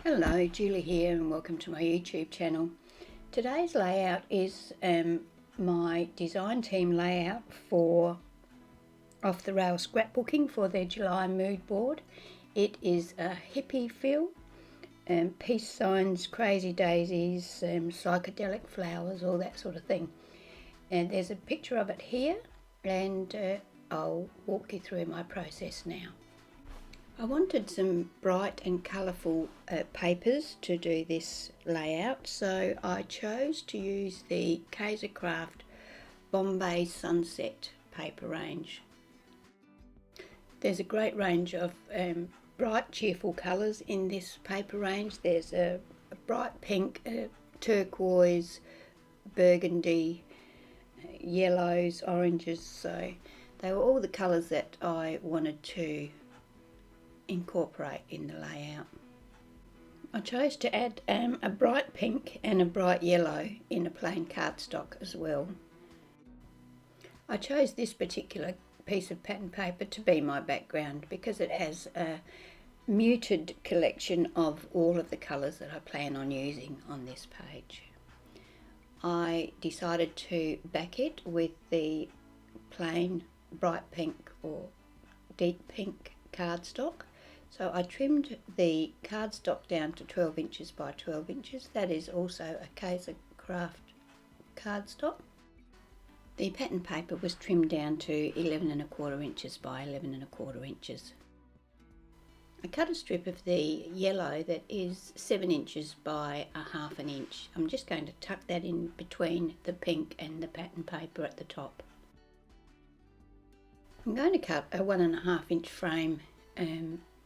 Hello, Julie here and welcome to my YouTube channel. Today's layout is my design team layout for Off The Rails Scrapbooking for their July mood board. It is a hippie feel, peace signs, crazy daisies, psychedelic flowers, all that sort of thing. And there's a picture of it here and I'll walk you through my process now. I wanted some bright and colourful papers to do this layout, so I chose to use the Kaisercraft Bombay Sunset paper range. There's a great range of bright cheerful colours in this paper range. There's a bright pink, turquoise, burgundy, yellows, oranges, so they were all the colours that I wanted to incorporate in the layout. I chose to add a bright pink and a bright yellow in a plain cardstock as well. I chose this particular piece of pattern paper to be my background because it has a muted collection of all of the colours that I plan on using on this page. I decided to back it with the plain bright pink or deep pink cardstock. So I trimmed the cardstock down to 12 inches by 12 inches. That is also a Kaisercraft cardstock. The pattern paper was trimmed down to 11¼ inches by 11¼ inches. I cut a strip of the yellow that is 7 inches by 1/2 inch. I'm just going to tuck that in between the pink and the pattern paper at the top. I'm going to cut a 1½ inch frame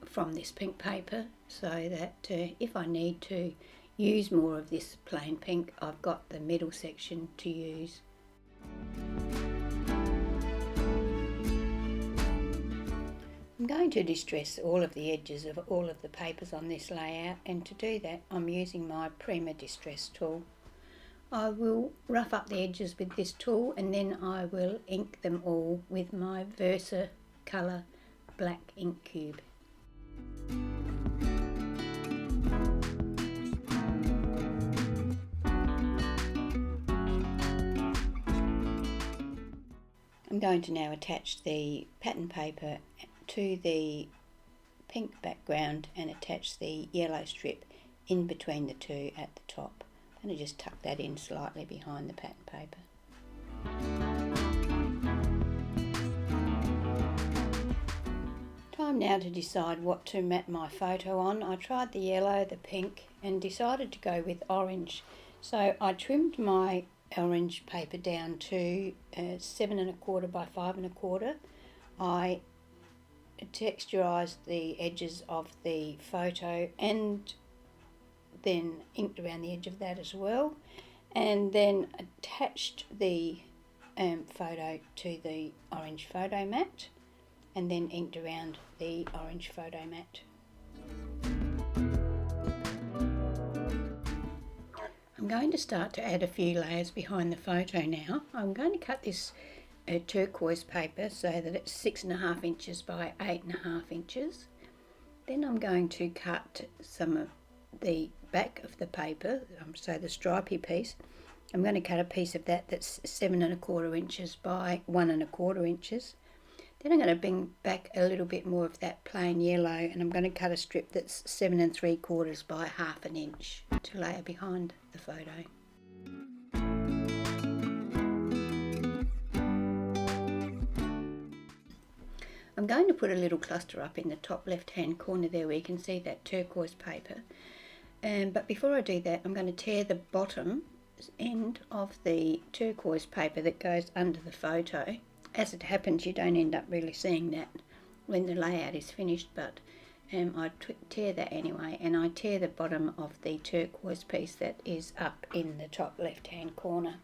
from this pink paper so that if I need to use more of this plain pink, I've got the middle section to use. I'm going to distress all of the edges of all of the papers on this layout, and to do that I'm using my Prima Distress tool. I will rough up the edges with this tool and then I will ink them all with my Versa colour black ink cube. I'm going to now attach the pattern paper to the pink background and attach the yellow strip in between the two at the top. I'm going to just tuck that in slightly behind the pattern paper. Time now to decide what to mat my photo on. I tried the yellow, the pink, and decided to go with orange. So I trimmed my orange paper down to 7¼ by 5¼ I texturized the edges of the photo and then inked around the edge of that as well, and then attached the photo to the orange photo mat and then inked around the orange photo mat. I'm going to start to add a few layers behind the photo now. I'm going to cut this turquoise paper so that it's 6½ inches by 8½ inches. Then I'm going to cut some of the back of the paper, so the stripy piece. I'm going to cut a piece of that that's 7¼ inches by 1¼ inches. Then I'm going to bring back a little bit more of that plain yellow and I'm going to cut a strip that's 7¾ by 1/2 inch to layer behind the photo. I'm going to put a little cluster up in the top left hand corner there where you can see that turquoise paper. But before I do that, I'm going to tear the bottom end of the turquoise paper that goes under the photo. As it happens, you don't end up really seeing that when the layout is finished, but I tear that anyway, and I tear the bottom of the turquoise piece that is up in the top left hand corner.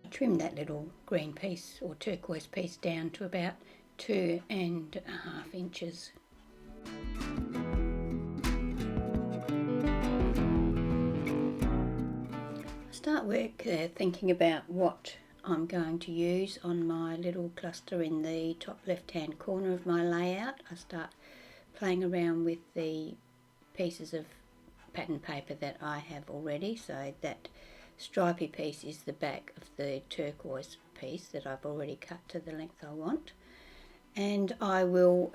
I trim that little green piece or turquoise piece down to about 2½ inches. Start work thinking about what I'm going to use on my little cluster in the top left hand corner of my layout. I start playing around with the pieces of pattern paper that I have already. So that stripy piece is the back of the turquoise piece that I've already cut to the length I want, and I will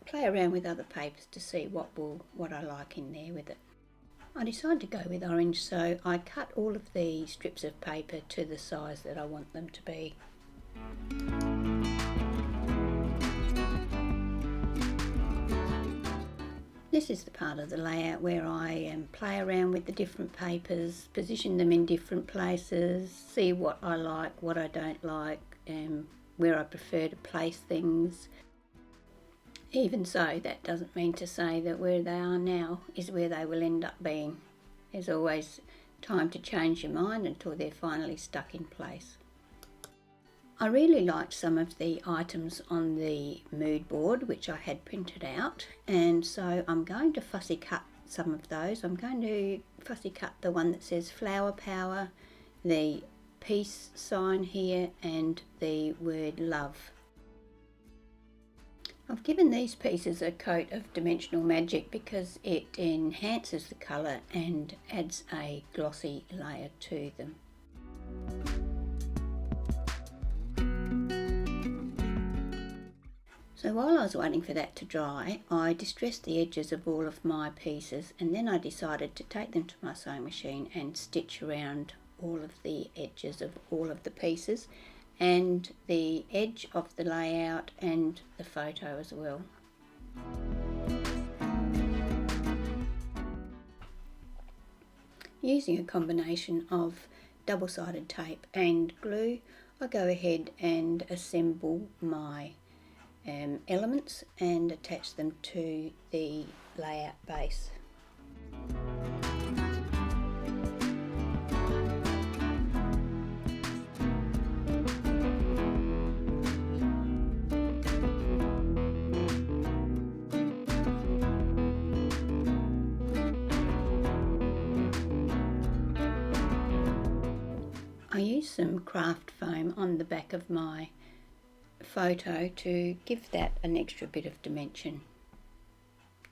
play around with other papers to see what I like in there with it. I decided to go with orange, so I cut all of the strips of paper to the size that I want them to be. This is the part of the layout where I play around with the different papers, position them in different places, see what I like, what I don't like, where I prefer to place things. Even so, that doesn't mean to say that where they are now is where they will end up being. There's always time to change your mind until they're finally stuck in place. I really liked some of the items on the mood board which I had printed out, and so I'm going to fussy cut some of those. I'm going to fussy cut the one that says Flower Power, the peace sign here, and the word love. I've given these pieces a coat of dimensional magic because it enhances the colour and adds a glossy layer to them. So while I was waiting for that to dry, I distressed the edges of all of my pieces, and then I decided to take them to my sewing machine and stitch around all of the edges of all of the pieces and the edge of the layout and the photo as well. Using a combination of double-sided tape and glue, I go ahead and assemble my elements and attach them to the layout base. I use some craft foam on the back of my photo to give that an extra bit of dimension.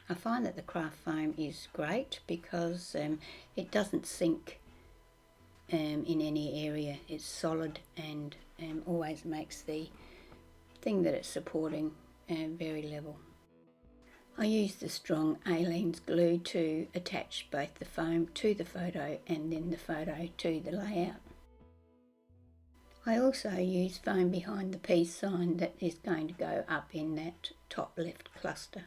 I find that the craft foam is great because it doesn't sink in any area. It's solid and always makes the thing that it's supporting very level. I use the strong Aleene's glue to attach both the foam to the photo and then the photo to the layout. I also use foam behind the peace sign that is going to go up in that top left cluster.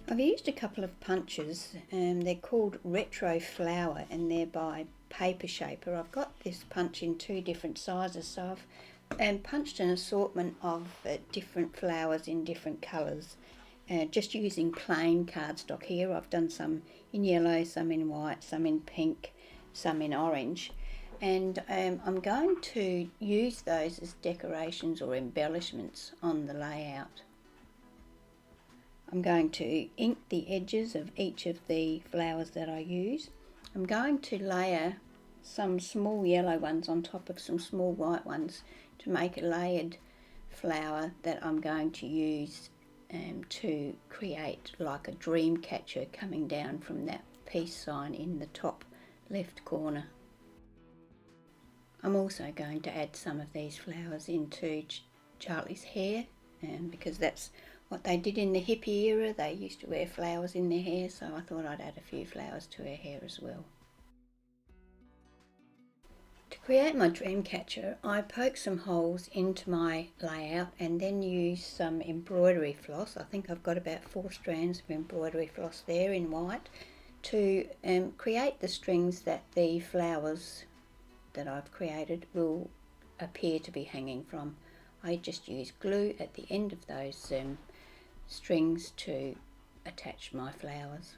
I've used a couple of punches, they're called Retro Flower and they're by Paper Shaper. I've got this punch in two different sizes, so I've punched an assortment of different flowers in different colours. Just using plain cardstock here. I've done some in yellow, some in white, some in pink, some in orange, and I'm going to use those as decorations or embellishments on the layout. I'm going to ink the edges of each of the flowers that I use. I'm going to layer some small yellow ones on top of some small white ones to make a layered flower that I'm going to use to create like a dream catcher coming down from that peace sign in the top left corner. I'm also going to add some of these flowers into Charlie's hair because that's what they did in the hippie era. They used to wear flowers in their hair, so I thought I'd add a few flowers to her hair as well. To create my dream catcher, I poke some holes into my layout and then use some embroidery floss. I think I've got about 4 strands of embroidery floss there in white to create the strings that the flowers that I've created will appear to be hanging from. I just use glue at the end of those strings to attach my flowers.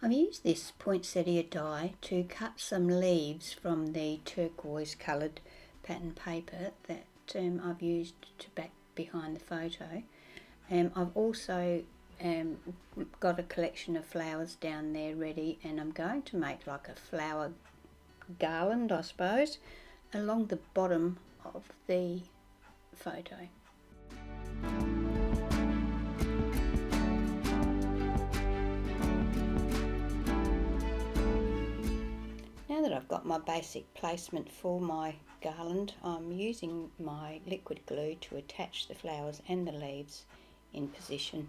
I've used this poinsettia die to cut some leaves from the turquoise coloured pattern paper that I've used to back behind the photo. I've also got a collection of flowers down there ready, and I'm going to make like a flower garland, I suppose, along the bottom of the photo. Now that I've got my basic placement for my garland, I'm using my liquid glue to attach the flowers and the leaves in position.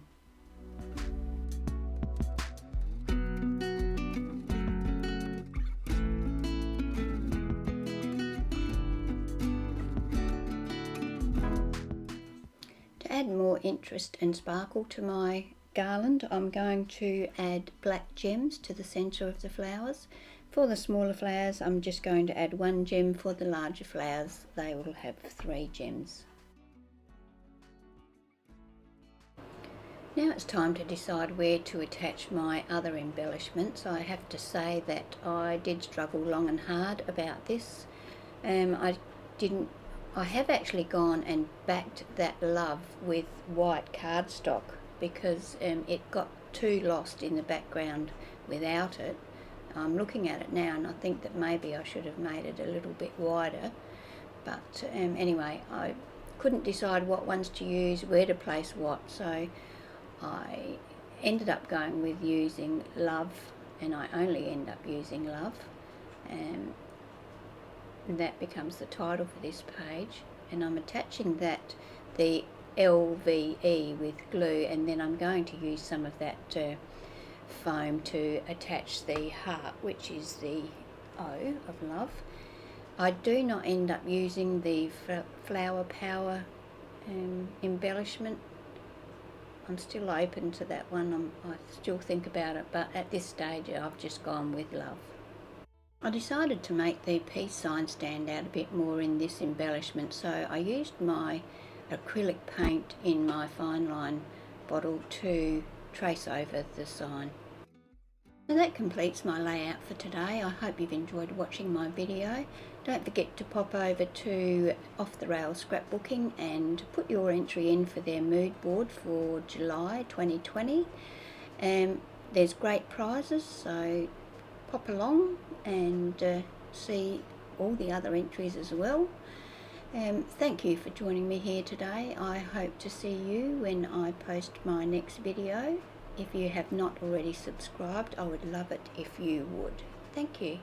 To add more interest and sparkle to my garland, I'm going to add black gems to the centre of the flowers. For the smaller flowers, I'm just going to add 1 gem. For the larger flowers, they will have 3 gems. Now it's time to decide where to attach my other embellishments. I have to say that I did struggle long and hard about this. I have actually gone and backed that love with white cardstock because it got too lost in the background without it. I'm looking at it now and I think that maybe I should have made it a little bit wider, but anyway, I couldn't decide what ones to use, where to place what, so I ended up going with using love, and I only end up using love, and that becomes the title for this page. And I'm attaching that, the LVE, with glue, and then I'm going to use some of that foam to attach the heart, which is the O of love. I do not end up using the flower power embellishment. I'm still open to that one. I still think about it, but at this stage I've just gone with love. I decided to make the peace sign stand out a bit more in this embellishment, so I used my acrylic paint in my fine line bottle to trace over the sign. So that completes my layout for today. I hope you've enjoyed watching my video. Don't forget to pop over to Off The Rails Scrapbooking and put your entry in for their mood board for July 2020. There's great prizes, so pop along and see all the other entries as well. Thank you for joining me here today. I hope to see you when I post my next video. If you have not already subscribed, I would love it if you would. Thank you.